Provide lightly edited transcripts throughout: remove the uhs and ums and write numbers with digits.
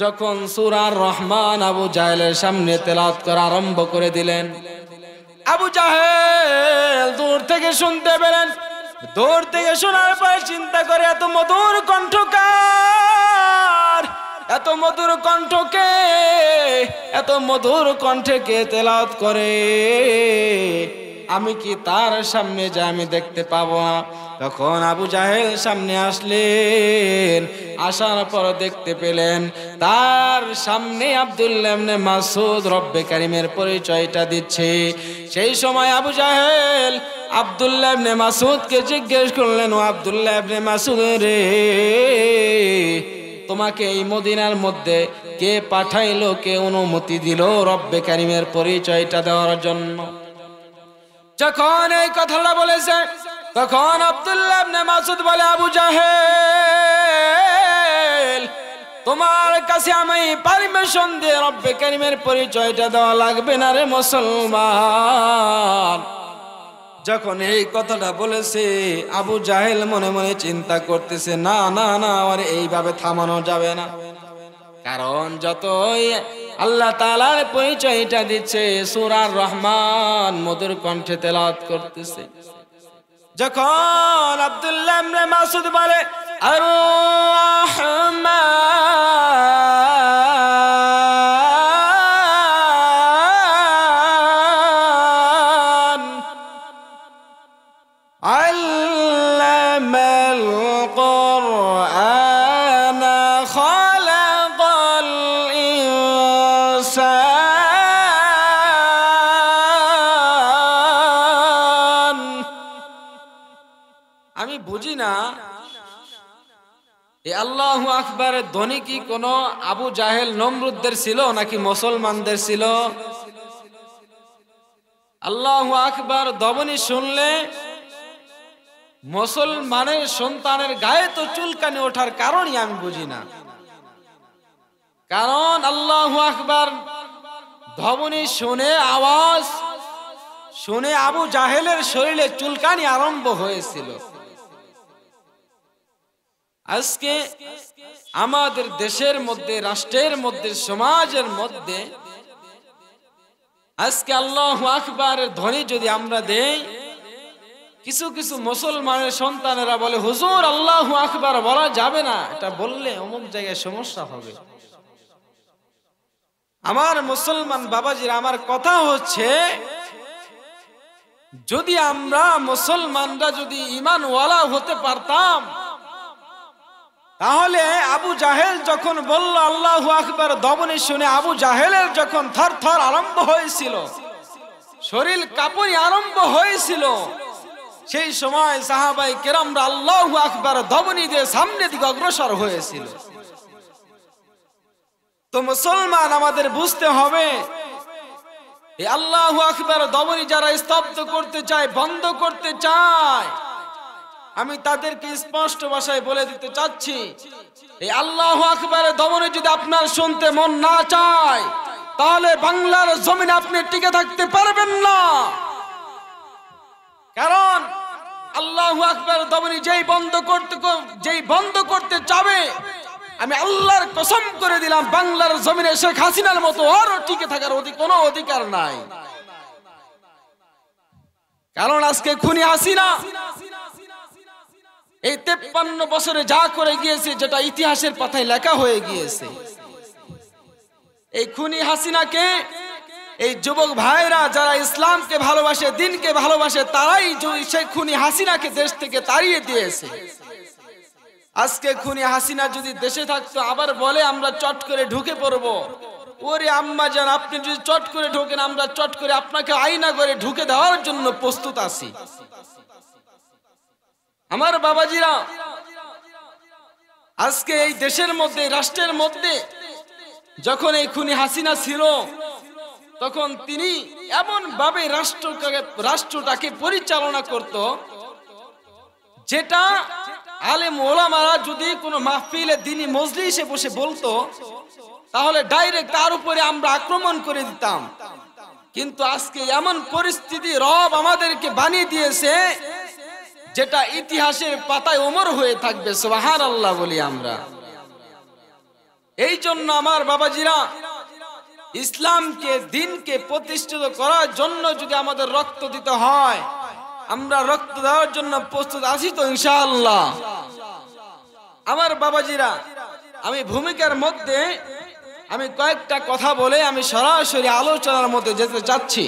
যখন সূরা রহমান আবু জাহেলের সামনে তেলাওয়াত করা আরম্ভ করে দিলেন, আবু জাহেল দূর থেকে শুনতে পেলেন। দূর থেকে শোনার পর চিন্তা করে, এত মধুর কণ্ঠকার, এত মধুর কণ্ঠকে, এত মধুর কণ্ঠে কে তেলাওয়াত করে, আমি কি তার সামনে যা আমি দেখতে পাবো না? তখন আবু জাহেল সামনে আসলেন, আসার পর দেখতে পেলেন তার সামনে আব্দুল্লাহ ইবনে মাসউদ রব্বে কারীমের পরিচয়টা দিচ্ছে। সেই সময় আবু জাহেল আব্দুল্লাহ ইবনে মাসউদকে জিজ্ঞেস করলেন, ও আব্দুল্লাহ ইবনে মাসউদ রে, তোমাকে এই মদিনার মধ্যে কে পাঠাইলো, কে অনুমতি দিল রব্বে কারীমের পরিচয়টা দেওয়ার জন্য? যখন এই কথাটা বলেছে, তখন আব্দুল্লাহ ইবনে মাসউদ বলে, আবু জাহেল, তোমার কাছে আমি পারমিশন দিয়ে রব্বে কারীমের পরিচয়টা দেওয়া লাগবে না রে মুসলমান। যখন এই কথাটা বলেছে, আবু জাহেল মনে মনে চিন্তা করতেছে, না না না, আর এইভাবে থামানো যাবে না। কারণ যতই আল্লাহ তাআলার পরিচয়টা দিচ্ছে, সূরা রহমান মধুর কণ্ঠে তেলাওয়াত করতেছে। যখন আব্দুল্লাহ ইবনে মাসউদ বলে, আর রহমান আল্লামাল কুরআন খালাকাল ইনসান। আমি বুঝি না এই আল্লাহু আকবারের ধ্বনি কি কোন আবু জাহেল নমরুদদের ছিল নাকি মুসলমানদের ছিল? আল্লাহু আকবার ধ্বনি শুনলে মুসলমানের সন্তানের গায়ে তো চুলকানি ওঠার কারণই আমি বুঝি না। কারণ আল্লাহু আকবার ধ্বনি শুনে, আওয়াজ শুনে আবু জাহেলের শরীরে চুলকানি আরম্ভ হয়েছিল। আজকে আমাদের দেশের মধ্যে, রাষ্ট্রের মধ্যে, সমাজের মধ্যে আজকে আল্লাহু আকবারের ধ্বনি যদি আমরা দেই, কিছু কিছু মুসলমানের সন্তানেরা বলে, হুজুর আল্লাহু আকবার বলা যাবে না, এটা বললে অমুক জায়গায় সমস্যা হবে। আমার মুসলমান বাবাজিরা, আমার কথা হচ্ছে, যদি আমরা মুসলমানরা যদি ঈমানওয়ালা হতে পারতাম, তাহলে আবু জাহেল যখন বলল আল্লাহু আকবার ধ্বনি শুনে আবু জাহেলের যখন থরথর আরম্ভ হয়েছিল, শরীর কাঁপুনি আরম্ভ হয়েছিল, সেই সময় সাহাবায়ে কেরামরা আল্লাহু আকবার ধ্বনি দিয়ে সামনের দিকে অগ্রসর হয়েছিল। তো মুসলমান আমাদের বুঝতে হবে, এই আল্লাহু আকবার ধ্বনি যারা স্তব্ধ করতে চায়, বন্ধ করতে চায়, আমি তাদেরকে স্পষ্ট ভাষায় বলে দিতে চাচ্ছি, এই আল্লাহু আকবারের ধ্বনি যদি আপনার শুনতে মন না চায়, তাহলে বাংলার জমিনে আপনি টিকে থাকতে পারবেন না। কারণ আল্লাহু আকবারের ধ্বনি যেই বন্ধ করতে চাবে, আমি আল্লাহর কসম করে দিলাম, বাংলার জমিনে শেখ হাসিনার মতো আরো টিকে থাকার কোনো অধিকার নাই। কারণ আজকে খুনি হাসিনা এই 53 বছরে যা করে গিয়েছে, যেটা ইতিহাসের পাতায় লেখা হয়ে গিয়েছে, এই খুনি হাসিনাকে এই যুবক ভাইরা যারা ইসলামকে ভালোবাসে, দিনকে ভালোবাসে, তারাই সেই খুনি হাসিনাকে দেশ থেকে তাড়িয়ে দিয়েছে। আজকে খুনি হাসিনা যদি দেশে থাকতো, আবার বলে আমরা চট করে ঢুকে পড়বো। ওরে আম্মা জান, আপনি যদি চট করে ঢোকেন, আমরা চট করে আপনাকে আয়না করে ঢুকে দেওয়ার জন্য প্রস্তুত আছি। আমার বাবাজিরা, আজকে এই দেশের মধ্যে, রাষ্ট্রের মধ্যে যখন এই খুনি হাসিনা ছিল, তখন তিনি এমন ভাবে রাষ্ট্রটাকে পরিচালনা করত, যেটা আলেম ওলামারা যদি কোনো মাহফিলে দ্বীনি মজলিসে বসে বলতো, তাহলে ডাইরেক্ট তার উপরে আমরা আক্রমণ করে দিতাম। কিন্তু আজকে এমন পরিস্থিতি রব আমাদেরকে বানিয়ে দিয়েছে, যেটা ইতিহাসের পাতায় অমর হয়ে থাকবে। সুবহানাল্লাহ বলি আমরা। এই জন্য আমার বাবাজিরা, ইসলামকে দিনকে প্রতিষ্ঠিত করার জন্য যদি আমাদের রক্ত দিতে হয়, আমরা রক্ত দেওয়ার জন্য প্রস্তুত আছি তো ইনশাআল্লাহ? আমার বাবাজিরা, আমি ভূমিকার মধ্যে আমি কয়েকটা কথা বলে আমি সরাসরি আলোচনার মধ্যে যেতে চাচ্ছি।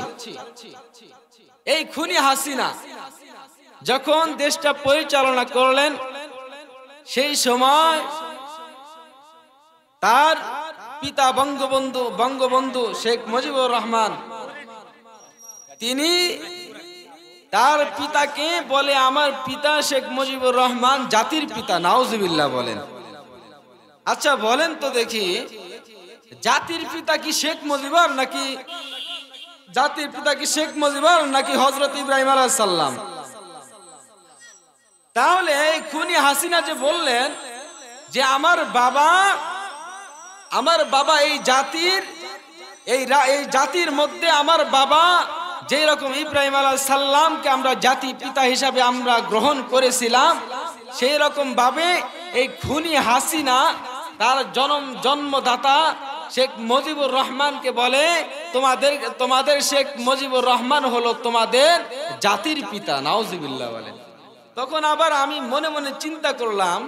এই খুনি হাসিনা যখন দেশটা পরিচালনা করলেন, সেই সময় তার পিতা বঙ্গবন্ধু শেখ মুজিবুর রহমান, তিনি তার পিতাকে বলে, আমার পিতা শেখ মুজিবুর রহমান জাতির পিতা। নাউজুবিল্লাহ বলেন। আচ্ছা বলেন তো দেখি, জাতির পিতা কি শেখ মুজিবুর নাকি জাতির পিতা কি শেখ মুজিবুর নাকি হযরত ইব্রাহিম আলাইহিস সালাম? তাহলে এই খুনি হাসিনা যে বললেন যে আমার বাবা এই জাতির মধ্যে আমার বাবা যেই রকম ইব্রাহিম আলাইহিস সালামকে আমরা জাতি পিতা হিসাবে আমরা গ্রহণ করেছিলাম, সেই রকম ভাবে এই খুনি হাসিনা তার জন্মদাতা শেখ মুজিবুর রহমানকে বলে, তোমাদের শেখ মুজিবুর রহমান হলো তোমাদের জাতির পিতা। নাউজুবিল্লাহ বলেন। তখন আবার আমি মনে মনে চিন্তা করলাম,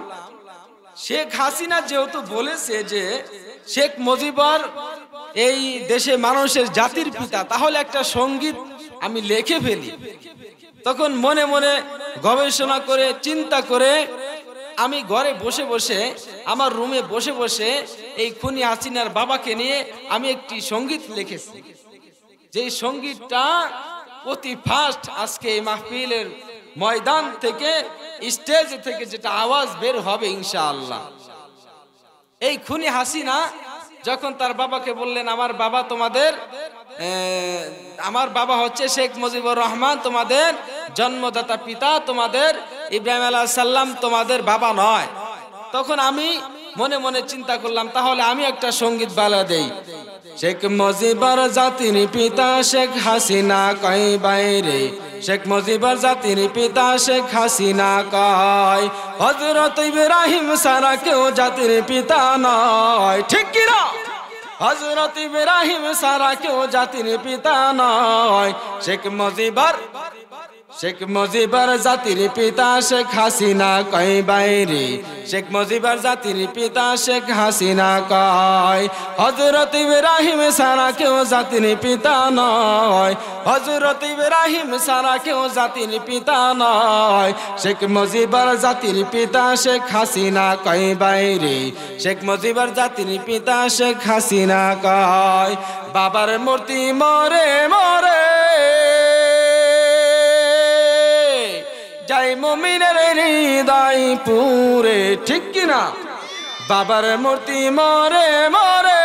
শেখ হাসিনা যেহেতু বলেছে যে শেখ মুজিবুর এই দেশে মানুষের জাতির পিতা, তাহলে একটা সঙ্গীত আমি লিখে ফেলি। তখন মনে মনে গবেষণা করে চিন্তা করে আমি ঘরে বসে বসে, আমার রুমে বসে বসে এই খুনি হাসিনার বাবাকে নিয়ে আমি একটি সঙ্গীত লিখেছি। যে সঙ্গীতটা অতি ফাস্ট আজকে এই মাহফিলের ময়দান থেকে, স্টেজ থেকে যেটা আওয়াজ বের হবে ইনশাআল্লাহ। এই খুনি হাসিনা যখন তার বাবাকে বললেন, আমার বাবা হচ্ছে শেখ মুজিবুর রহমান, তোমাদের জন্মদাতা পিতা, তোমাদের ইব্রাহিম আলাইহিস সালাম তোমাদের বাবা নয়। তখন আমি মনে মনে চিন্তা করলাম, তাহলে আমি একটা সঙ্গীত বালা দেই। শেখ মুজিবুর জাতির পিতা শেখ হাসিনা কয় বাইরে, শেখ মুজিবুর জাতির পিতা শেখ হাসিনা কয়, হযরত ইব্রাহিম সারা কেউ জাতির পিতা নয়। ঠিক কি না? হযরত ইব্রাহিম সারা কেউ জাতির পিতা নয়। শেখ মুজিবুর জাতির পিতা শেখ হাসিনা কয় বাইরে, শেখ মুজিবুর জাতির পিতা শেখ হাসিনা কয়, হযরত ইব্রাহিম সারা কেউ জাতির পিতা নয়। হযরত ইব্রাহিম সারা কেউ জাতির পিতা নয়। শেখ মুজিবুর জাতির পিতা শেখ হাসিনা কয় বাইরে, শেখ মুজিবুর জাতির পিতা শেখ হাসিনা কয়, বাবার মূর্তি মরে মরে যাই মুমিনের হৃদয় পুরে। ঠিক কিনা? বাবার মূর্তি মরে মরে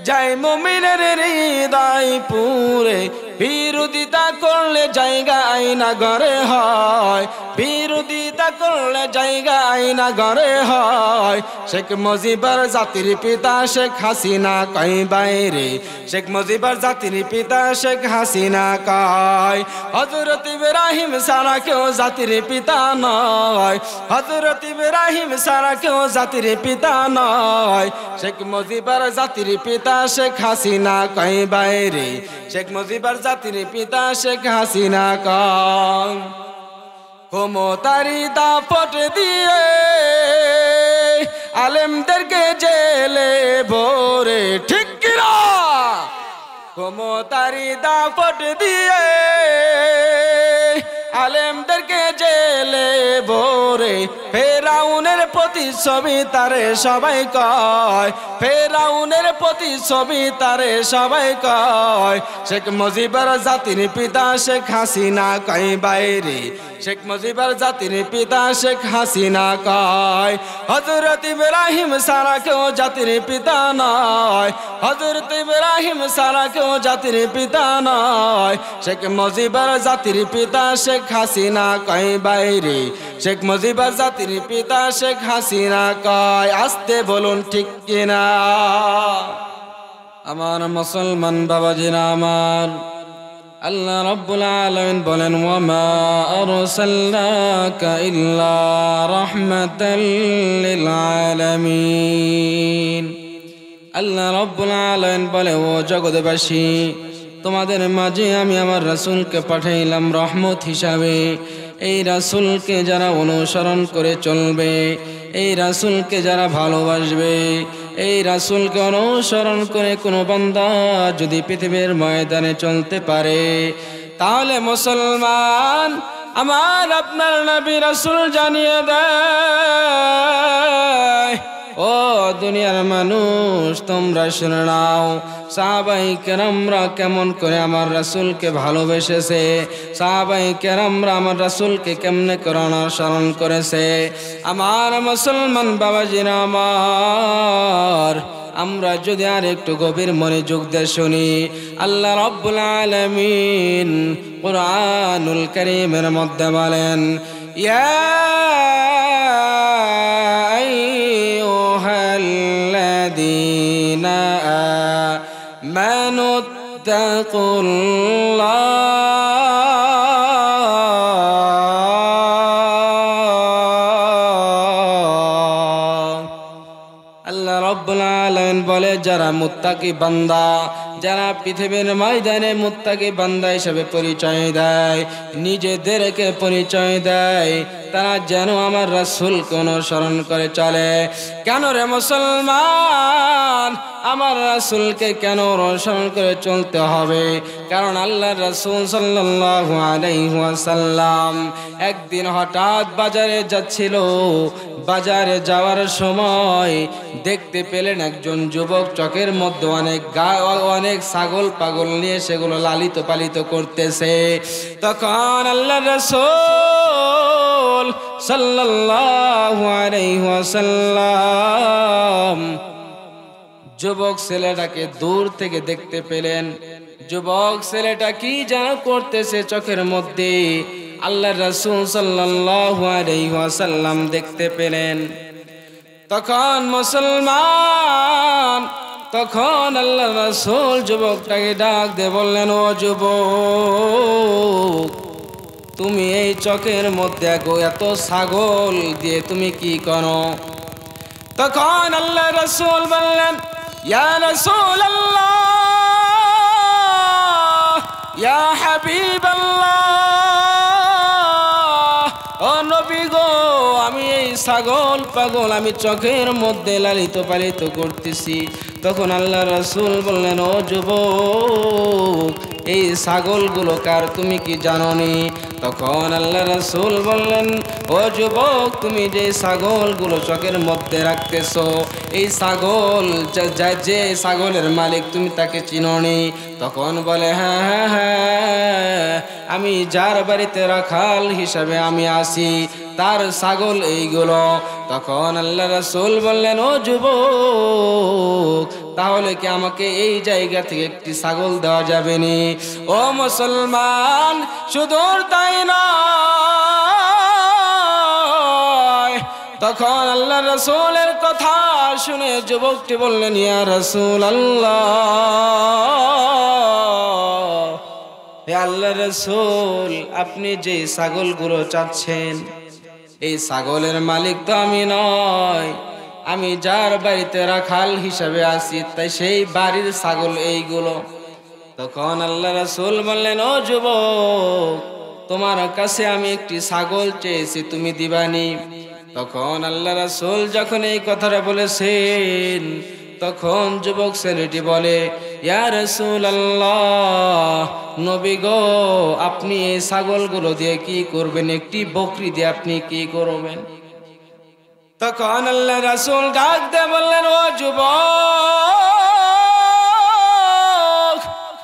যাই মুমিনের হৃদয় পুরে, বিরোধিতা করলে জায়গা আইনা ঘরে হয়, বিরোধিতা করলে জায়গা আইনা ঘরে হয়। শেখ মুজিবুর জাতির পিতা শেখ হাসিনা কয় বাইরে, শেখ মুজিবুর জাতির পিতা শেখ হাসিনা কয়, হযরত ইব্রাহিম সারা কেউ জাতির পিতা নয়। হযরত ইব্রাহিম সারা কেউ জাতির পিতা নয়। শেখ মুজিবুর জাতির পিতা শেখ হাসিনা কয় বাইরে, শেখ মুজিবুর জাতির পিতা শেখ হাসিনা কয়, ক্ষমতারি দাপট দিয়ে আলেমদেরকে জেলে ভরে। ঠিক কিনা? ক্ষমতারি দাপট দিয়ে আলেমদেরকে জেলে ভরে, ফেরাউনের প্রতিচ্ছবি তারে সবাই কয়, ফেরাউনের প্রতিচ্ছবি তারে সবাই কয়। শেখ মুজিবুর জাতির পিতা শেখ হাসিনা কয় বাইরে, শেখ মুজিবুর জাতির পিতা শেখ হাসিনা কয়, হযরত ইব্রাহিম সারা কেউ জাতির পিতা নয়। হযরত ইব্রাহিম সারা কেউ জাতির পিতা নয়। শেখ মুজিবুর জাতির পিতা শেখ হাসিনা কয় বাইরে, শেখ মুজিবুর জাতির পিতা শেখ হাসিনা কয়। আসতে বলুন ঠিক কিনা? আমার মুসলমান বাবাজিরা আমার, আল্লাহ রাব্বুল আলামিন বলেন ওয়ামা আরসালনাকা ইল্লা রাহমাতাল লিল আলামিন। আল্লাহ রাব্বুল আলামিন বলে ও জগৎবাসী, তোমাদের মাঝে আমি আমার রাসূলকে পাঠাইলাম রহমত হিসাবে। এই রাসূলকে যারা অনুসরণ করে চলবে, এই রাসূলকে যারা ভালোবাসবে, এই রাসূলকে অনুসরণ করে কোনো বান্দা যদি পৃথিবীর ময়দানে চলতে পারে, তাহলে মুসলমান আমার আপনার নবী রাসূল জানিয়ে দেয়, ও দুনিয়ার মানুষ তোমরা শুনে নাও, সাহাবায়ে কেরামরা কেমন করে আমার রাসূলকে ভালোবেসেছে, সাহাবায়ে কেরামরা আমার রাসূলকে কেমনে করে অনুসরণ করেছে। আমার মুসলমান বাবাজিরা আমার, আমরা যদি আর একটু গভীর মনোযোগ দিয়ে শুনি, আল্লাহ রাব্বুল আলামিন কুরআনুল কারীমের মধ্যে বলেন ইয়া আইয়ুহাল্লাযীনা আমানুত্তাকুল্লাহ বলে যারা মুত্তাকি বান্দা, যারা পৃথিবীর ময়দানে মুত্তাকি বান্দা হিসেবে পরিচয় দেয়, নিজেদেরকে পরিচয় দেয়, তারা যেন আমার রাসূলকে অনুসরণ করে চলে। কেন রে মুসলমান, আমার রাসূলকে কেন অনুসরণ করে চলতে হবে? কারণ আল্লাহর রাসূল সাল্লাল্লাহু আলাইহি ওয়াসাল্লাম একদিন হঠাৎ বাজারে যাচ্ছিল। বাজারে যাওয়ার সময় দেখতে পেলেন একজন যুবক চকের মধ্যে অনেক ছাগল পাগল নিয়ে সেগুলো লালিত পালিত করতেছে। তখন আল্লাহর রাসূল সাল্লাল্লাহু আলাইহি ওয়াসাল্লাম যুবক ছেলেটাকে দূর থেকে দেখতে পেলেন। যুবক ছেলেটা কি যেন করতেছে চোখের মধ্যে, আল্লাহর রাসূল সাল্লাল্লাহু আলাইহি ওয়াসাল্লাম দেখতে পেলেন। তখন মুসলমান, তখন আল্লাহর রাসূল যুবকটাকে ডাক দিয়ে বললেন, ও যুবক, তুমি এই চোখের মধ্যে এত ছাগল দিয়ে তুমি কি করো? তখন আল্লাহর রাসূল বললেন, ইয়া রাসূলুল্লাহ, ইয়া হাবিবাল্লাহ, ও নবী গো, আমি এই ছাগল পাগল আমি চোখের মধ্যে লালিত পালিত করতেছি। তখন আল্লাহ রাসূল বললেন, ও যুবক, এই ছাগলগুলো কার তুমি কি জানোনি? তখন আল্লাহ রাসূল বললেন, ও যুবক, তুমি যে ছাগলগুলো চোখের মধ্যে রাখতেছো, এই ছাগল যে ছাগলের মালিক তুমি তাকে চিনোনি? তখন বলে, হ্যাঁ হ্যাঁ হ্যাঁ, আমি যার বাড়িতে রাখাল হিসাবে আমি আসি তার ছাগল এইগুলো। তখন আল্লাহ রাসূল বললেন, ও যুবক, তাহলে কি আমাকে এই জায়গা থেকে একটি ছাগল দেওয়া যাবে নি? ও মুসলমান, শুধু তাই নয়, তখন আল্লাহ রাসূলের কথা শুনে যুবকটি বললেন, ইয়া রাসূলুল্লাহ, হে আল্লাহর রাসূল, আপনি যে ছাগলগুলো চাচ্ছেন, এই ছাগলের মালিক তো আমি নয়, আমি যার বাড়িতে রাখাল হিসাবে আছি তাই সেই বাড়ির ছাগল এইগুলো। তখন আল্লাহ রাসূল বললেন, ও যুবক, তোমার কাছে আমি একটি ছাগল চেয়েছি, তুমি দিবানি? তখন আল্লাহ রাসূল যখন এই কথাটা বলেছেন, তখন যুবক ছেলেটি বলে, ইয়া রাসূলুল্লাহ, নবী গো, আপনি এই ছাগলগুলো দিয়ে কি করবেন? একটি বকরি দিয়ে আপনি কি করবেন? তখন আল্লাহ রাসূল ডাক দিয়ে বললেন, ও যুবক,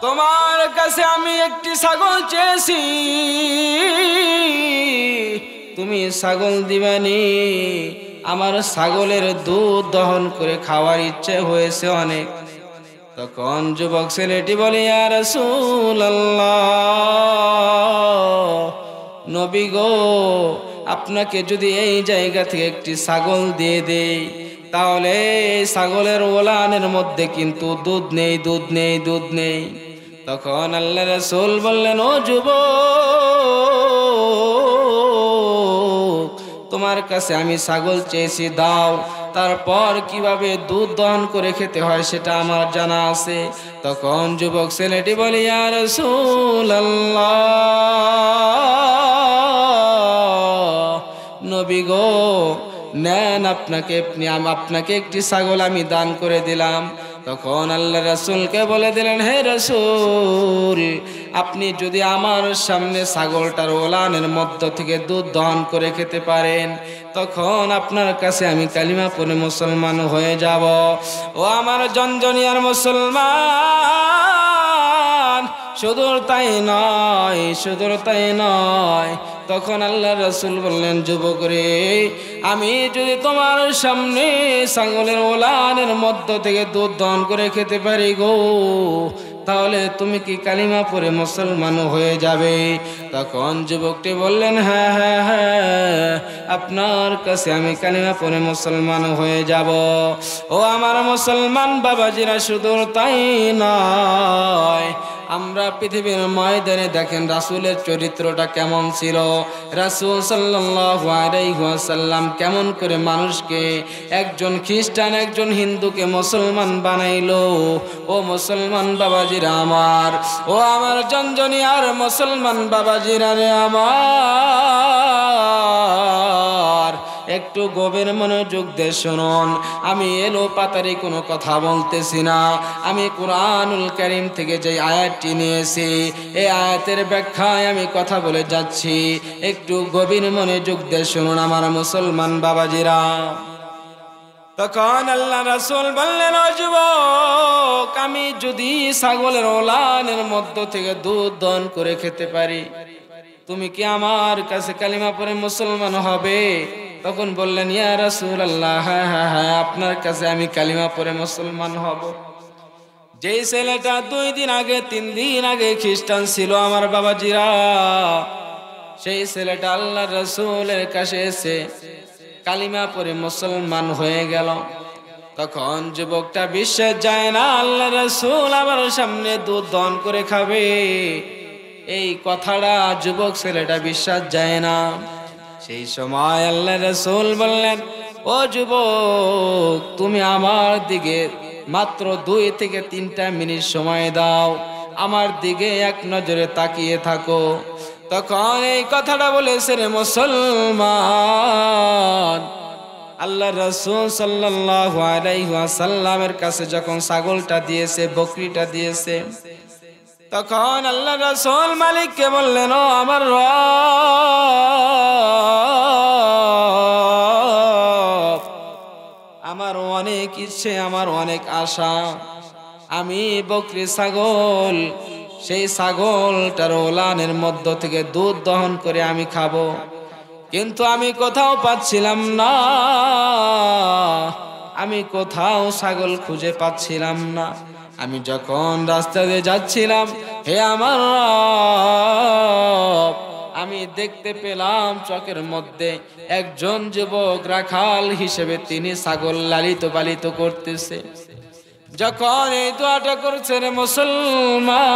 তোমার কাছে আমি একটি ছাগল চেয়েছি, তুমি ছাগল দিবানি? আমার ছাগলের দুধ দহন করে খাওয়ার ইচ্ছে হয়েছে অনেক। তখন যুবক ছেলেটি বলে, ইয়া রাসূলুল্লাহ, নবী গো, আপনাকে যদি এই জায়গা থেকে একটি ছাগল দিয়ে দেই, তাহলে এই ছাগলের ওলানের মধ্যে কিন্তু দুধ নেই, দুধ নেই, দুধ নেই। তখন আল্লাহ রাসূল বললেন, ও যুবক, তোমার কাছে আমি ছাগল চেয়েছি, দাও। তারপর কিভাবে দুধ দহন করে খেতে হয় সেটা আমার জানা আছে। তখন যুবক ছেলেটি বলে, ইয়া রাসূলুল্লাহ, নবী গো, নেন, আপনাকে একটি ছাগল আমি দান করে দিলাম। তখন আল্লাহ রাসূলকে বলে দিলেন, হে রাসূল, আপনি যদি আমার সামনে ছাগলটার ওলানের মধ্য থেকে দুধ দহন করে খেতে পারেন, তখন আপনার কাছে আমি কালিমা পড়ে মুসলমান হয়ে যাব। ও আমার জনজনিয়ার মুসলমান, শুধু তাই নয়, তখন আল্লাহ রাসূল বললেন, যুবক রে, আমি যদি তোমার সামনে ছাগলের ওলানের মধ্য থেকে দুধ দহন করে খেতে পারি গো, তাহলে তুমি কি কালিমা পড়ে মুসলমান হয়ে যাবে? তখন যুবকটি বললেন, হ্যাঁ হ্যাঁ হ্যাঁ, আপনার কাছে আমি কালিমা পড়ে মুসলমান হয়ে যাব। ও আমার মুসলমান বাবাজিরা, শুধু তাই নয়, আমরা পৃথিবীর ময়দানে দেখেন রাসূলের চরিত্রটা কেমন ছিল। রাসূল সাল্লাল্লাহু আলাইহি ওয়াসাল্লাম কেমন করে মানুষকে, একজন খ্রিস্টান একজন হিন্দুকে মুসলমান বানাইলো। ও মুসলমান বাবাজিরা আমার, ও আমার জনজনী আর মুসলমান বাবাজিরা রে আমার, একটু গভীর মনোযোগ দিয়ে শুনুন। আমি এলো পাতারি কোনো কথা বলতেছি না, আমি কুরআনুল কারীম থেকে যে আয়াতটি নিয়েছি, এই আয়াতের ব্যাখ্যায় আমি কথা বলে যাচ্ছি। একটু গভীর মনোযোগ দিয়ে শুনুন আমার মুসলমান বাবাজিরা। তখন আল্লাহ রাসূল বললেন, ও যুবক, আমি যদি ছাগলের ওলানের মধ্য থেকে দুধ দহন করে খেতে পারি, তুমি কি আমার কাছে কালিমা পড়ে মুসলমান হবে? তখন বললেন, ইয়া রাসূলুল্লাহ, হ্যাঁ হ্যাঁ হ্যাঁ, আপনার কাছে আমি কালিমা পড়ে মুসলমান হব। যেই ছেলেটা 2 দিন আগে 3 দিন আগে খ্রিস্টান ছিল আমার বাবাজিরা, সেই ছেলেটা আল্লাহর রাসূলের কাছে এসে কালিমা পড়ে মুসলমান হয়ে গেল। তখন যুবকটা বিশ্বাস যায় না আল্লাহর রাসূল আমার সামনে দুধ দহন করে খাবে, এই কথাটা যুবক ছেলেটা বিশ্বাস যায় না। সেই সময় আল্লাহর রাসূল বললেন, ও যুবক, তুমি আমার দিকে মাত্র 2 থেকে 3টা মিনিট সময় দাও, আমার দিকে এক নজরে তাকিয়ে থাকো। তখন এই কথাটা বলেছেন মুসলমান, আল্লাহ রাসূল সাল্লাল্লাহু আলাইহি ওয়াসাল্লামের কাছে যখন ছাগলটা দিয়েছে, বকরিটা দিয়েছে, তখন আল্লাহ রাসূল মালিককে বললেন, ও আমার রব, আমার অনেক ইচ্ছে, আমার অনেক আশা, আমি বকরি ছাগল, সেই ছাগলটার ওলানের মধ্য থেকে দুধ দহন করে আমি খাবো, কিন্তু আমি কোথাও পাচ্ছিলাম না, আমি কোথাও ছাগল খুঁজে পাচ্ছিলাম না। আমি যখন রাস্তা দিয়ে যাচ্ছিলাম, হে আমার রব, আমি দেখতে পেলাম চকের মধ্যে একজন যুবক রাখাল হিসেবে তিনি ছাগল লালিত পালিত করতেছে। যখন এই দোয়াটা করছেন মুসলমান,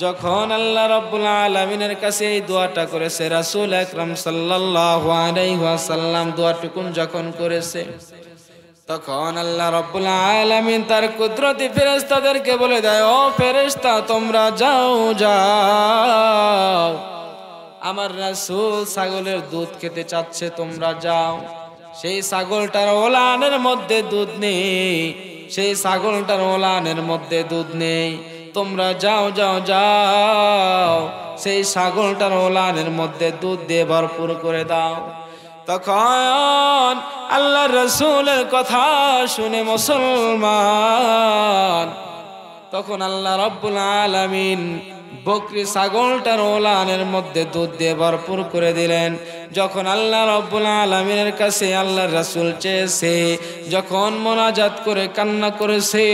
যখন আল্লাহ রাব্বুল আলামিনের কাছে এই দোয়াটা করেছে, রাসূল আকরাম সাল্লাল্লাহু আলাইহি ওয়াসাল্লাম দোয়াটুকুন যখন করেছে, তখন আল্লাহ রাব্বুল আলামিন তার কুদরতি ফেরেশতাদেরকে বলে দেয়, ও ফেরেশতা, তোমরা যাও, আমার রাসূল ছাগলের দুধ খেতে চাচ্ছে, তোমরা যাও। সেই ছাগলটার ওলানের মধ্যে দুধ নেই, সেই ছাগলটার ওলানের মধ্যে দুধ নেই, তোমরা যাও, সেই ছাগলটার ওলানের মধ্যে দুধ দিয়ে ভরপুর করে দাও। তখন আল্লাহ রাসূলের কথা শুনে মুসলমান, তখন আল্লাহ রাব্বুল আলামিন বকরি ছাগলটার ওলানের মধ্যে দুধ দিয়ে ভরপুর করে দিলেন। যখন আল্লাহ রাব্বুল আলামিনের কাছে আল্লাহর রাসূল চেয়েছে, যখন মোনাজাত করে কান্না করেছে,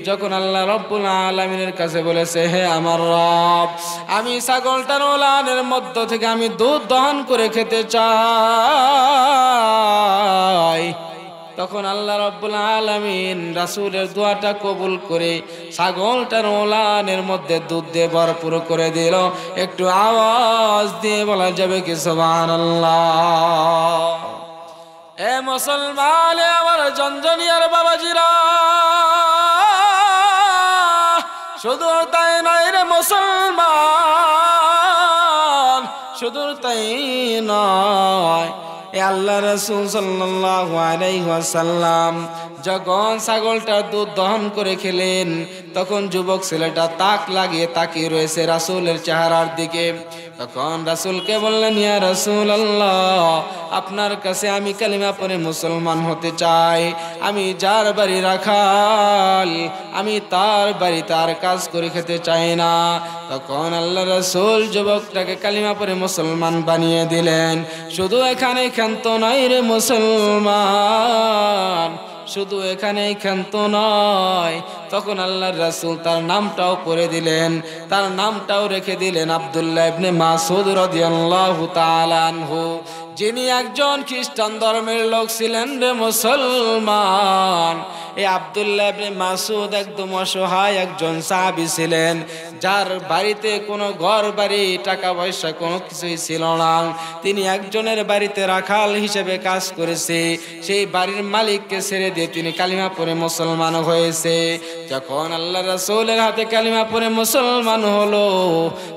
যখন আল্লাহ রাব্বুল আলামিনের কাছে বলেছে, হে আমার রব, আমি ছাগলটার ওলানের মধ্য থেকে আমি দুধ দহন করে খেতে চাই, তখন আল্লাহ রাব্বুল আলামিন রাসূলের দোয়াটা কবুল করে ছাগলটার ওলানের মধ্যে দুধ দিয়ে ভরপুর করে দিল। একটু আওয়াজ দিয়ে বলা যাবে কি সুবহানাল্লাহ। এ মুসলমান, আমার জনজনিয়ার বাবাজিরা, শুধু তাই নয় রে মুসলমান, শুধু তাই নয়, এ আল্লাহ রাসূল সাল্লাল্লাহু আলাইহি ওয়াসাল্লাম যখন ছাগলটা দুধ দহন করে খেলেন, তখন যুবক ছেলেটা তাক লাগিয়ে তাকিয়ে রয়েছে রাসূলের চেহারার দিকে। তখন রাসূলকে বললেন, ইয়া রাসূলুল্লাহ, আপনার কাছে আমি কালিমা পড়ে মুসলমান হতে চাই। আমি যার বাড়ি রাখাল, আমি তার বাড়িতে আর কাজ করে খেতে চাই না। তখন আল্লাহ রাসূল যুবকটাকে কালিমা পড়ে মুসলমান বানিয়ে দিলেন। শুধু এখানে ক্ষান্ত নয় রে মুসলমান, শুধু এখানেই ক্ষান্ত নয়, তখন আল্লাহর রাসূল তার নামটাও পড়ে দিলেন, তার নামটাও রেখে দিলেন আব্দুল্লাহ ইবনে মাসউদ রাদিয়াল্লাহু তাআলা আনহু, যিনি একজন খ্রিস্টান ধর্মের লোক ছিলেন রে মুসলমান। এই আব্দুল্লাহ ইবনে মাসউদ একদম অসহায় একজন সাহাবী ছিলেন, যার বাড়িতে কোনো ঘর বাড়ি টাকা পয়সা কোনো কিছুই ছিল না। তিনি একজনের বাড়িতে রাখাল হিসেবে কাজ করেছে। সেই বাড়ির মালিককে ছেড়ে দিয়ে তিনি কালিমা পড়ে মুসলমান হয়েছে। যখন আল্লাহ রাসূলের হাতে কালিমা পড়ে মুসলমান হলো,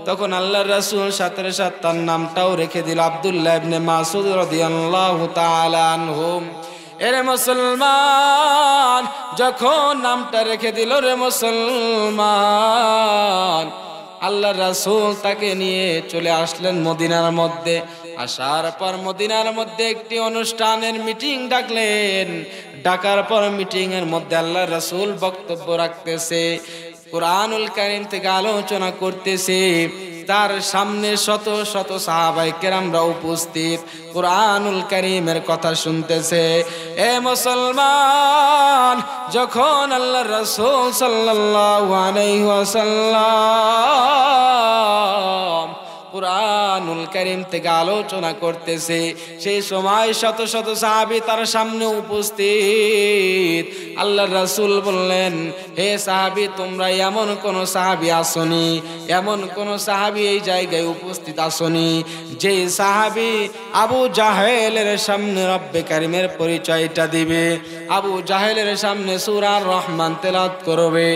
তখন আল্লাহ রাসূল সাথে সাথে তার নামটাও রেখে দিল আব্দুল্লাহ ইবনে মাসউদ রাদিয়াল্লাহু তাআলা আনহু। এরে মুসলমান, যখন নামটা রেখে দিল রে মুসলমান, আল্লাহ রাসূল তাকে নিয়ে চলে আসলেন মদিনার মধ্যে। আসার পর মদিনার মধ্যে একটি অনুষ্ঠানের মিটিং ডাকলেন। ডাকার পর মিটিং এর মধ্যে আল্লাহ রাসূল বক্তব্য রাখতেছে, কুরআনুল কারীম থেকে আলোচনা করতেছে। তার সামনে শত শত সাহাবায়ে কেরামরা উপস্থিত, কুরআনুল কারীমের কথা শুনতেছে। এ মুসলমান, যখন আল্লাহর রাসূল সাল্লাল্লাহু আলাইহি ওয়াসাল্লাম কুরআনুল কারীম থেকে আলোচনা করতেছে, সেই সময় শত শত সাহাবী তার সামনে উপস্থিত। আল্লাহর রাসূল বললেন, হে সাহাবী, তোমরা এমন কোন সাহাবী আসনি, এমন কোন সাহাবী এই জায়গায় উপস্থিত আসনি যে সাহাবী আবু জাহেলের সামনে রব্বে কারীমের পরিচয়টা দিবে, আবু জাহেলের সামনে সূরা রহমান তেলাওয়াত করবে,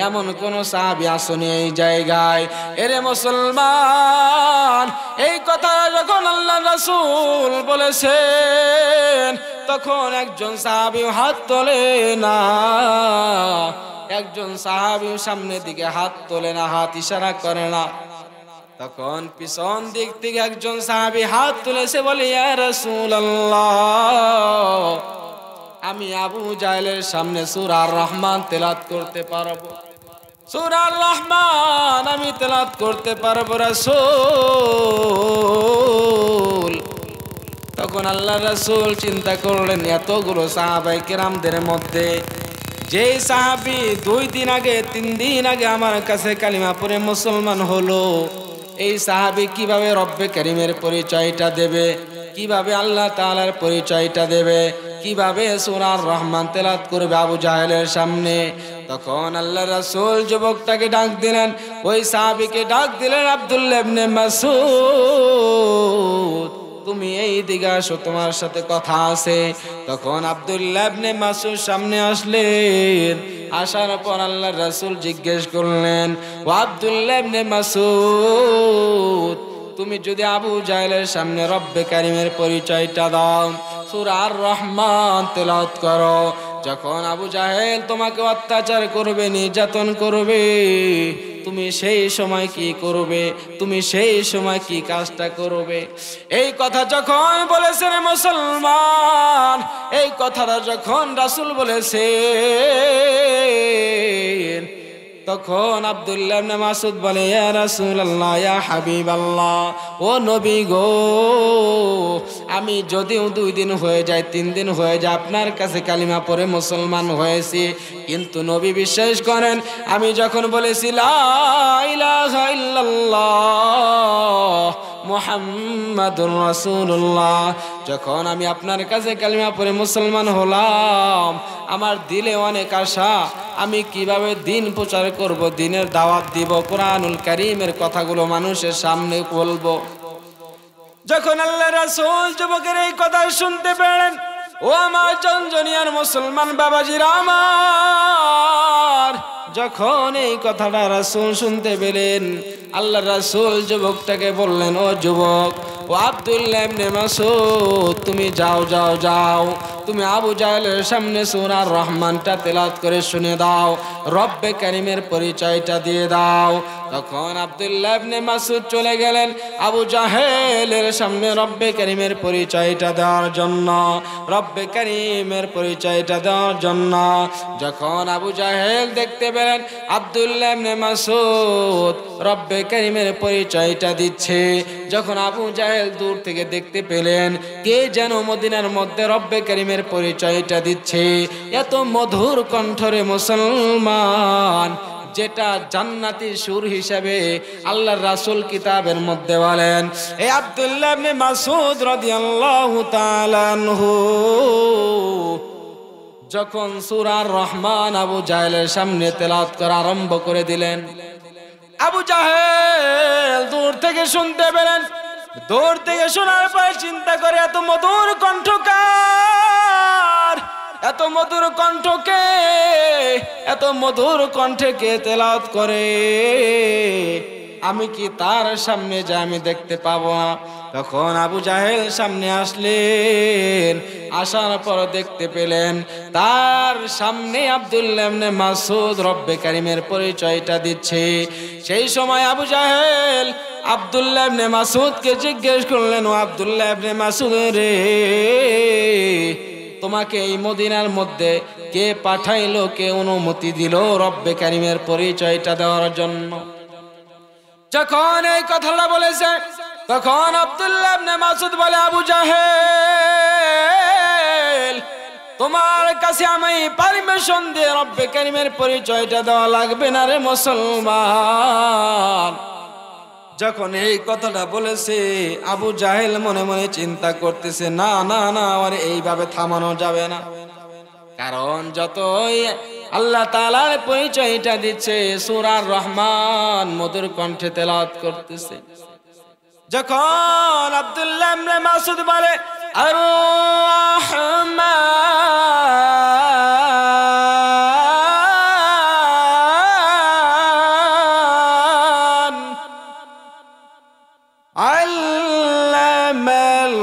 এমন কোন সাহাবী আসনি এই জায়গায়। এরে মুসলমান, এই কথা যখন আল্লাহ রাসূল বলেছেন, তখন একজন সাহাবী হাত তোলে না, একজন সাহাবী সামনের দিকে হাত তোলে না, হাত ইশারা করে না। তখন পিছন দিক থেকে একজন সাহাবী হাত তুলেছে, বলে, ইয়া রাসূলুল্লাহ, আমি আবু জাহেলের সামনে সূরা রহমান তেলাওয়াত করতে পারবো, সূরা রহমান আমি তেলাওয়াত করতে পারবো রাসূল। তখন আল্লাহ রাসূল চিন্তা করলেন, এতগুলো সাহাবায়ে কেরামদের মধ্যে যেই সাহাবী 2 দিন আগে 3 দিন আগে আমার কাছে কালিমা পড়ে মুসলমান হলো, এই সাহাবী কিভাবে রব্বে কারীমের পরিচয়টা দেবে, কিভাবে আল্লাহ তাআলার পরিচয়টা দেবে, কিভাবে সূরা রহমান তেলাওয়াত করবে আবু জাহেলের সামনে? তখন আল্লাহ রাসূল যুবকটাকে ডাক দিলেন, ওই সাহাবীকে ডাক দিলেন, আব্দুল্লাহ ইবনে মাসউদ, তুমি এই দিকে আসো, তোমার সাথে কথা আছে। তখন আব্দুল্লাহ ইবনে মাসউদ সামনে আসলেন। আসার পর আল্লাহ রাসূল জিজ্ঞেস করলেন, ও আব্দুল্লাহ ইবনে মাসউদ, তুমি যদি আবু জাহেলের সামনে রব্বে কারীমের পরিচয়টা দাও, সূরা আর রহমান তেলাওয়াত করো, যখন আবু জাহেল তোমাকে অত্যাচার করবে, নির্যাতন করবে, তুমি সেই সময় কি করবে, তুমি সেই সময় কি কাজটা করবে? এই কথা যখন বলেছেন মুসলমান, এই কথাটা যখন রাসূল বলেছেন, তখন আব্দুল্লাহ ইবনে মাসউদ বলে, ইয়া রাসূলুল্লাহ, ইয়া হাবিবাল্লাহ, ও নবী গো, আমি যদিও 2 দিন হয়ে যায়, 3 দিন হয়ে যায় আপনার কাছে কালিমা পড়ে মুসলমান হয়েছি, কিন্তু নবী বিশ্বাস করেন, আমি যখন বলেছি লা ইলাহা ইল্লাল্লাহ মুহাম্মাদুর রাসূলুল্লাহ। যখন আমি আপনার কাছে কালিমা পড়ে মুসলমান হলাম, আমার দিলে অনেক আশা, আমি কিভাবে দিন প্রচার করব, দিনের দাওয়াত দিব, কোরআনুল কারীমের কথাগুলো মানুষের সামনে বলবো। যখন আল্লাহ রাসূল যুবকের এই কথা শুনতে পেলেন, ও আমার জনজনিয়ার মুসলমান বাবাজিরা আমার, যখন এই কথাটা রাসূল শুনতে পেলেন, আল্লাহ রাসূল যুবকটাকে বললেন, ও যুবক, ও আব্দুল্লাহ ইবনে মাসউদ, তুমি যাও যাও যাও, তুমি আবু জাহেলের সামনে সূরা রহমানটা তেলাওয়াত করে শুনে দাও, রব্বে কারীমের পরিচয়টা দিয়ে দাও। তখন আব্দুল্লাহ ইবনে মাসউদ চলে গেলেন আবু জাহেলের সামনে রব্বে কারীমের পরিচয়টা দেওয়ার জন্য, রব্বে কারীমের পরিচয়টা দেওয়ার জন্য। যখন আবু জাহেল দেখতে পেলেন আব্দুল্লাহ ইবনে মাসউদ রব্বে কারীমের পরিচয়টা দিচ্ছে, যখন আবু জাহেল দূর থেকে দেখতে পেলেন কে যেন মদিনার মধ্যে রব্বে কারীমের পরিচয়টা দিচ্ছে, এত মধুর কণ্ঠরে মুসলমান, যেটা জান্নাতি সুর হিসাবে আল্লাহর রাসূল কিতাবের মধ্যে বলেন। এই আব্দুল্লাহ ইবনে মাসউদ রাদিয়াল্লাহু তাআলা আনহু যখন সূরা রহমান আবু জাহেলের সামনে তেলাওয়াত করা আরম্ভ করে দিলেন, আবু জাহেল দূর থেকে শুনতে পেলেন। দূর থেকে শোনার পর চিন্তা করে, এত মধুর কণ্ঠকার, এত মধুর কণ্ঠকে, এত মধুর কণ্ঠে কে তেলাওয়াত করে, আমি কি তার সামনে যা আমি দেখতে পাবো না? তখন আবু জাহেল সামনে আসলেন, আসার পর দেখতে পেলেন তার সামনে আব্দুল্লাহ ইবনে মাসউদ রব্বে কারীমের পরিচয়টা দিচ্ছে। সেই সময় আবু জাহেল আব্দুল্লাহ ইবনে মাসউদকে জিজ্ঞেস করলেন, ও আব্দুল্লাহ ইবনে মাসউদ রে, তোমাকে এই মদিনার মধ্যে কে পাঠাইলো, কে অনুমতি দিল রব্বে কারীমের পরিচয়টা দেওয়ার জন্য? যখন এই কথাটা বলেছে, তখন আব্দুল্লাহ ইবনে মাসউদ বলে, আবু জাহেল, তোমার কাছে আমি পারমিশন দিয়ে রব্বে কারীমের পরিচয়টা দেওয়া লাগবে না রে মুসলমান। যখন এই কথাটা বলেছে, আবু জাহেল মনে মনে চিন্তা করতেছে, না না না, আর এইভাবে থামানো যাবে না, কারণ যতই আল্লাহ তাআলার পরিচয়টা দিচ্ছে, সূরা রহমান মধুর কণ্ঠে তেলাওয়াত করতেছে। যখন আব্দুল্লাহ ইবনে মাসউদ বলে, আর রহমান আল্লামাল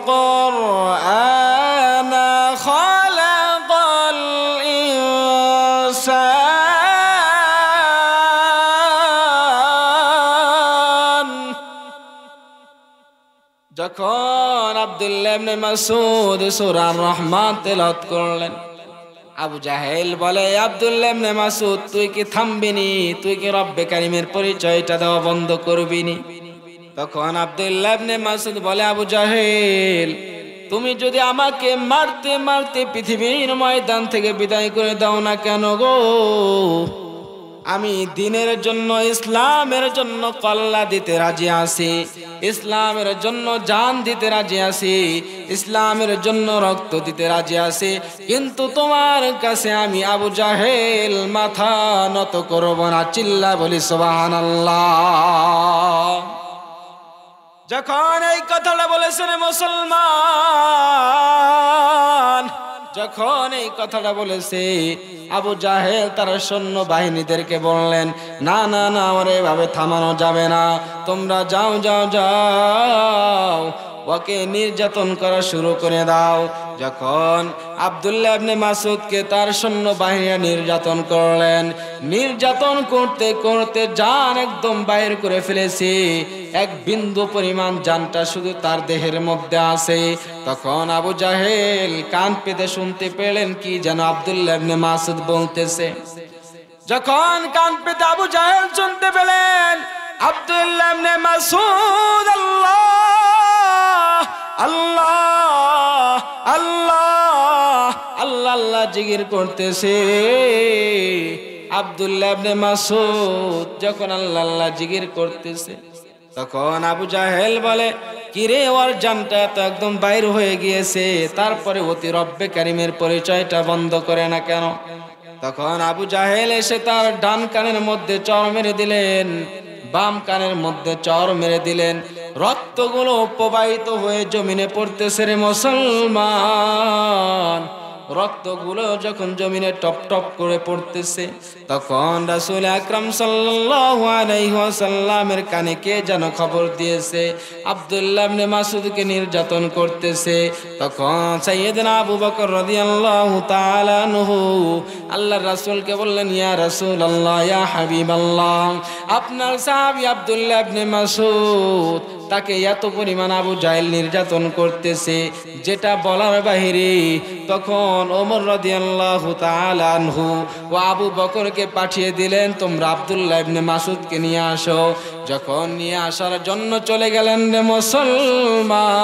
কুরআন খালাকাল ইনসান। যখন আব্দুল্লাহ ইবনে মাসউদ সূরা রহমান তেলাওয়াত করলেন, আবু জাহেল বলে, আব্দুল্লাহ ইবনে মাসউদ, তুই কি থামবিনি? তুই কি রব্বে কারীমের পরিচয়টা দেওয়া বন্ধ করবিনি? তখন আব্দুল্লাহ ইবনে মাসউদ বলে, আবু জাহেল, তুমি যদি আমাকে মারতে মারতে পৃথিবীর ময়দান থেকে বিদায় করে দাও না কেন গো, আমি দিনের জন্য, ইসলামের জন্য কল্লা দিতে রাজি আছি, ইসলামের জন্য জান দিতে রাজি আছি, ইসলামের জন্য রক্ত দিতে রাজি আছি, কিন্তু তোমার কাছে আমি আবু জাহেল মাথা নত করব না। চিল্লা বলি সুবহানাল্লাহ। যখন এই কথাটা বলেছেন মুসলমান, যখন এই কথাটা বলেছে, আবু জাহেল তার সৈন্য বাহিনীদেরকে বললেন, না না না, আমার এভাবে থামানো যাবে না, তোমরা যাও যাও যাও, ওকে নির্যাতন করা শুরু করে দাও। যখন আব্দুল্লাহ ইবনে মাসউদকে তার সৈন্য বাহিনী নির্যাতন করলেন, নির্যাতন করতে করতে জান একদম বাইর করে ফেলেছে, এক বিন্দু পরিমাণ জানটা শুধু তার দেহের মধ্যে আছে। তখন আবু জাহেল কান পেতে শুনতে পেলেন কি যেন আব্দুল্লাহ ইবনে মাসউদ বলতেছে। যখন কান পেতে আবু জাহেল শুনতে পেলেন আব্দুল্লাহ ইবনে মাসউদ আল্লাহ আল্লাহ আল্লাহ আল্লাহ আল্লাহ জিকির করতেছে, আব্দুল্লাহ ইবনে মাসউদ যখন আল্লাহ আল্লাহ জিকির করতেছে, তখন আবু জাহেল বলে, কিরে ওর জানটা তো একদম বাইর হয়ে গিয়েছে, তারপরে অতি রব্বে কারিমের পরিচয়টা বন্ধ করে না কেন? তখন আবু জাহেল এসে তার ডান কানের মধ্যে চর মেরে দিলেন, বাম কানের মধ্যে চর মেরে দিলেন। রক্তগুলো প্রবাহিত হয়ে জমিনে পড়তেছে রে মুসলমান। রক্তগুলো যখন জমিনে টপ টপ করে পড়তেছে, তখন রাসূল আকরাম সাল্লাল্লাহু আলাইহি ওয়াসাল্লামের কানে কে যেন খবর দিয়েছে আব্দুল্লাহ ইবনে মাসউদকে নির্যাতন করতেছে। তখন সাইয়েদনা আবু বকর রাদিয়াল্লাহু তাআলা আনহু আল্লাহর রাসূলকে বললেন, ইয়া রাসূলুল্লাহ, ইয়া হাবিবাল্লাহ, আপনার সাহাবী আব্দুল্লাহ ইবনে মাসউদ, তাকে এত পরিমাণ আবু জাহেল নির্যাতন করতেছে যেটা বলার বাহিরে। তখন ওমর রাদিয়াল্লাহু তাআলা আনহু ও আবু বকরকে পাঠিয়ে দিলেন, তোমরা আব্দুল্লাহ ইবনে মাসউদকে নিয়ে আসো। যখন নিয়ে আসার জন্য চলে গেলেন রে মুসলমান,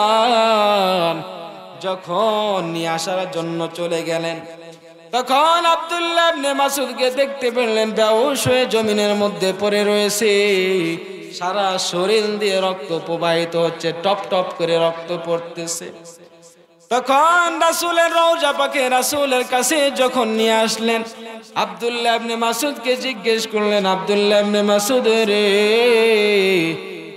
যখন নিয়ে আসার জন্য চলে গেলেন, তখন আব্দুল্লাহ ইবনে মাসউদকে দেখতে পেলেন বেহুশ হয়ে জমিনের মধ্যে পড়ে রয়েছে। সারা শরীর দিয়ে রক্ত প্রবাহিত হচ্ছে, টপ টপ করে রক্ত পড়তেছে। তখন রাসূলের রওজা পাকে রাসূলের কাছে যখন নিয়ে আসলেন, আব্দুল্লাহ ইবনে মাসউদকে জিজ্ঞেস করলেন, আব্দুল্লাহ ইবনে মাসউদ রে,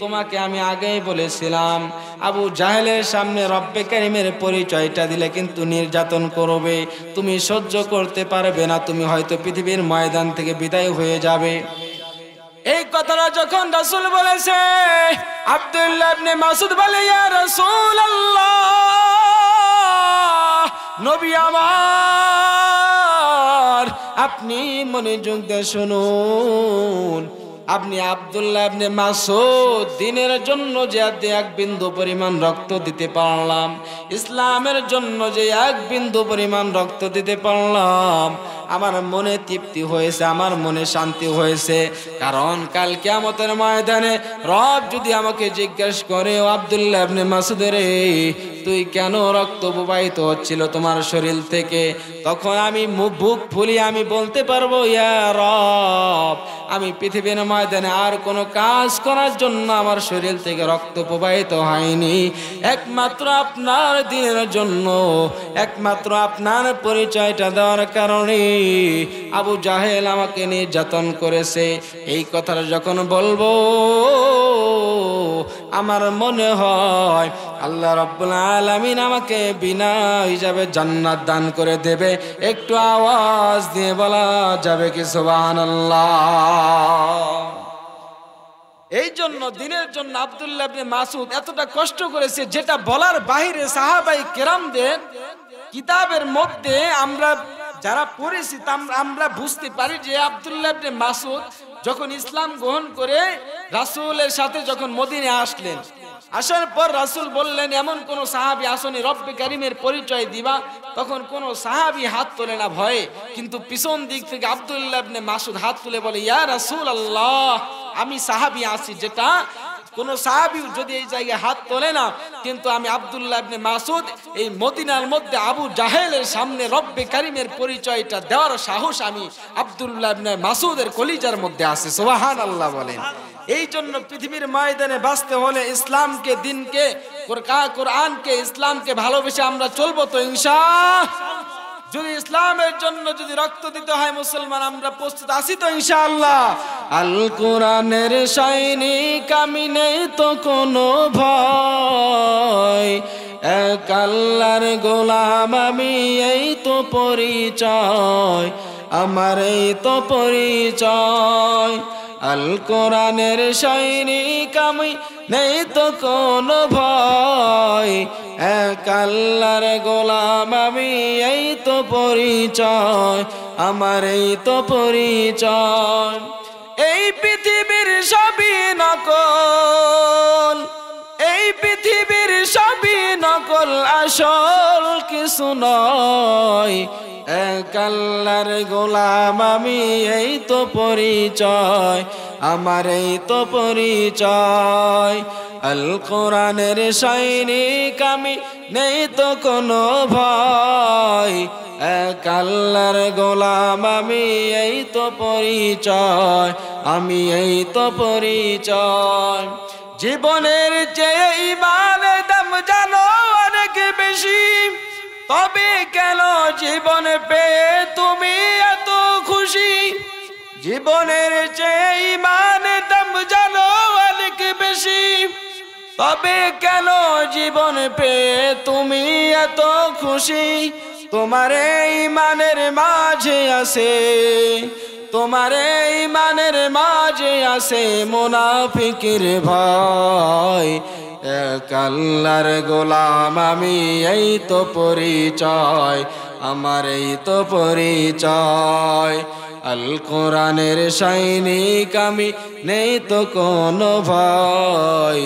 তোমাকে আমি আগেই বলেছিলাম আবু জাহেলের সামনে রব্বে কারিমের পরিচয়টা দিলে কিন্তু নির্যাতন করবে, তুমি সহ্য করতে পারবে না, তুমি হয়তো পৃথিবীর ময়দান থেকে বিদায় হয়ে যাবে। এই কথাটা যখন রাসূল বলেছে, আব্দুল্লাহ ইবনে মাসউদ বলে, ইয়া রাসূলুল্লাহ, নবী আমার, আপনি মনোযোগ দিয়ে শুনুন। আপনি আব্দুল্লাহ ইবনে মাসউদ দিনের জন্য যে এক বিন্দু পরিমাণ রক্ত দিতে পারলাম, ইসলামের জন্য যে এক বিন্দু পরিমাণ রক্ত দিতে পারলাম, আমার মনে তৃপ্তি হয়েছে, আমার মনে শান্তি হয়েছে। কারণ কাল কিয়ামতের ময়দানে রব যদি আমাকে জিজ্ঞেস করে, ও আব্দুল্লাহ ইবনে মাসউদ রে, তুই কেন রক্ত প্রবাহিত হচ্ছিল তোমার শরীর থেকে, তখন আমি বুক ফুলিয়ে আমি বলতে পারবো, ইয়া রব, আমি পৃথিবীর ময়দানে আর কোনো কাজ করার জন্য আমার শরীর থেকে রক্ত প্রবাহিত হয়নি, একমাত্র আপনার দিনের জন্য, একমাত্র আপনার পরিচয়টা দেওয়ার কারণে আবু জাহেল আমাকে নির্যাতন করেছে। এই কথাটা যখন বলবো, আমার মনে হয় আল্লাহ রাব্বুল আলামিন আমাকে বিনা হিসাবে জান্নাত দান করে দেবে। একটু আওয়াজ দিয়ে বলা যাবে কি সুবহানাল্লাহ? এই জন্য দিনের জন্য আব্দুল্লাহ ইবনে মাসউদ এতটা কষ্ট করেছে, যেটা বলার বাহিরে। সাহাবাই কেরামদের কিতাবের মধ্যে আমরা যারা পড়েছি আমরা বুঝতে পারি যে আব্দুল্লাহ ইবনে মাসউদ যখন ইসলাম গ্রহণ করে রাসূলের সাথে যখন মদিনে আসলেন, আসার পর রাসূল বললেন, এমন কোন সাহাবী আসনি রব্বে কারিমের পরিচয় দিবা, তখন কোন সাহাবী হাত তোলে না ভয়ে, কিন্তু পিছন দিক থেকে আব্দুল্লাহ ইবনে মাসউদ হাত তুলে বলে, ইয়া রাসূলুল্লাহ, আমি সাহাবী আছি, যেটা কোন সাহাবী যদি এই জায়গায় হাত তোলে না, কিন্তু আমি আব্দুল্লাহ ইবনে মাসউদ এই মদিনার মধ্যে আবু জাহেলের সামনে রব্বে কারিমের পরিচয়টা দেওয়ার সাহস আমি আব্দুল্লাহ ইবনে মাসউদের কলিজার মধ্যে আছে। সুবহানাল্লাহ বলেন। এই জন্য পৃথিবীর ময়দানে বাঁচতে হলে ইসলামকে, দিনকে, কোরআনকে, ইসলামকে ভালোবেসে আমরা চলবো তো ইনশাআল্লাহ। যদি ইসলামের জন্য যদি রক্ত দিতে হয় মুসলমান, আমরা প্রস্তুত আছি তো ইনশাআল্লাহ। আল কোরআনের সৈনিক আমি, নেই তো কোনো ভয়, এক আল্লাহর গোলাম আমি, এই তো পরিচয় আমার, এই তো পরিচয়। আল কোরআনের সৈনিক আমি, নেই তো কোনো ভয়, এক আল্লাহর গোলাম আমি, এই তো পরিচয় আমার, এই তো পরিচয়। এই পৃথিবীর সবই নকল, এই পৃথিবীর সবই নকল, আসল কিছু নয়, এক আল্লাহর গোলাম আমি, এই তো পরিচয় আমার, এই তো পরিচয়। আল কোরআনের সৈনিক আমি, নেই তো কোনো ভয়, এক আল্লাহর গোলাম আমি, এই তো পরিচয় আমি, এই তো পরিচয়। জীবনের চেয়ে ইমানের দাম জানো অনেক বেশি, তবে কেন জীবন পেয়ে তুমি এত খুশি? জীবনের চেয়ে ইমানের দাম জানো অনেক বেশি, তবে কেন জীবন পেয়ে তুমি এত খুশি? তোমার ইমানের মাঝে আছে, তোমার ইমানের মাঝে আছে মুনাফিকের ভয়। এক আল্লাহর গোলাম আমি, এই তো পরিচয় আমার, এই তো পরিচয়। আল কোরআনের সৈনিক আমি, নেই তো কোনো ভয়।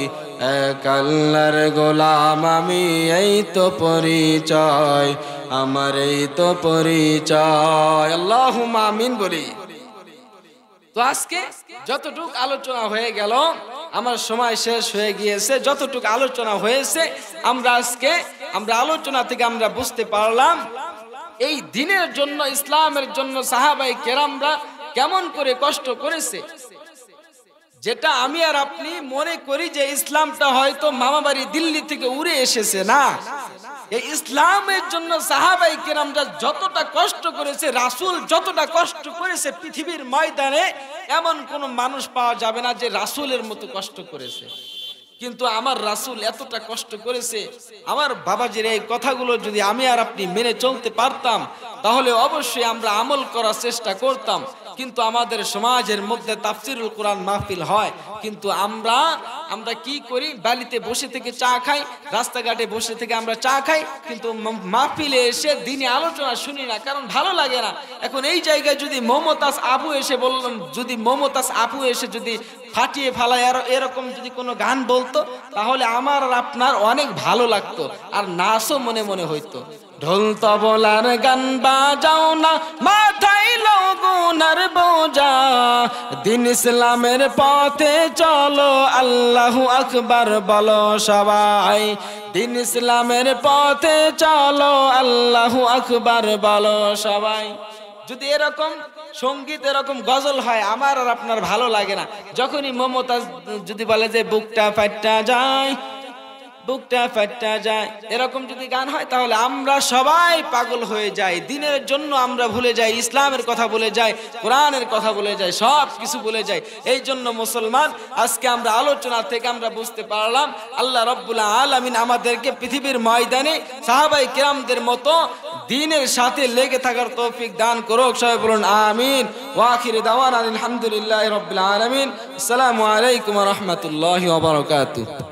এক আল্লাহর গোলাম আমি, এই তো পরিচয় আমার, এই তো পরিচয়। আল্লাহুম্মা আমিন বলি। তো আজকে যতটুক আলোচনা হয়ে গেল, আমার সময় শেষ হয়ে গিয়েছে। যতটুক আলোচনা হয়েছে আমরা আলোচনা থেকে আমরা বুঝতে পারলাম এই দিনের জন্য, ইসলামের জন্য সাহাবায়ে কেরামরা কেমন করে কষ্ট করেছে। যেটা আমি আর আপনি মনে করি যে ইসলামটা হয়তো মামাবাড়ি দিল্লি থেকে উড়ে এসেছে, না। এই ইসলামের জন্য সাহাবায়ে কেরামরা যতটা কষ্ট করেছে, রাসূল যতটা কষ্ট করেছে, পৃথিবীর ময়দানে এমন কোন মানুষ পাওয়া যাবে না যে রাসূলের মতো কষ্ট করেছে। কিন্তু আমার রাসূল এতটা কষ্ট করেছে। আমার বাবাজির এই কথাগুলো যদি আমি আর আপনি মেনে চলতে পারতাম, তাহলে অবশ্যই আমরা আমল করার চেষ্টা করতাম। কিন্তু আমাদের সমাজের মধ্যে তাফসিরুল কোরআন মাহফিল হয়, কিন্তু আমরা কি করি? বালিতে বসে থেকে চা খাই, রাস্তাঘাটে বসে থেকে আমরা চা খাই, কিন্তু মাহফিলে এসে দিনে আলোচনা শুনি না, কারণ ভালো লাগে না। এখন এই জায়গায় যদি মমতাজ আপু এসে যদি ফাটিয়ে ফালায় আর এরকম যদি কোনো গান বলতো, তাহলে আমার আর আপনার অনেক ভালো লাগতো, আর নাচও মনে মনে হইতো। ঢোল তবলার গান বাজাও না, মাথায় লগুনার বোঝা, দিন ইসলামের পথে চলো, আল্লাহু আকবার বলো সবাই। দিন ইসলামের পথে চলো, আল্লাহু আকবার বলো সবাই। যদি এরকম সঙ্গীত, এরকম গজল হয়, আমার আর আপনার ভালো লাগে না। যখনই মমতাজ যদি বলে যে বুকটা ফাইট্টা যায়, বুকটা ফাইট্টা যায়, এরকম যদি গান হয়, তাহলে আমরা সবাই পাগল হয়ে যাই। দিনের জন্য আমরা ভুলে যাই, ইসলামের কথা ভুলে যাই, কোরআনের কথা ভুলে যাই, সব কিছু ভুলে যাই। এই জন্য মুসলমান, আজকে আমরা আলোচনা থেকে আমরা বুঝতে পারলাম আল্লাহ রাব্বুল আলামিন আমাদেরকে পৃথিবীর ময়দানে সাহাবায়ে কেরামদের মতো দ্বীনের সাথে লেগে থাকার তৌফিক দান করুক। সবাই বলুন আমিন। ওয়া আখিরু দাওয়ানা আলহামদুলিল্লাহি রাব্বিল আলামিন। আসসালামু আলাইকুম ওয়া রাহমাতুল্লাহি ওয়া বারাকাতুহু।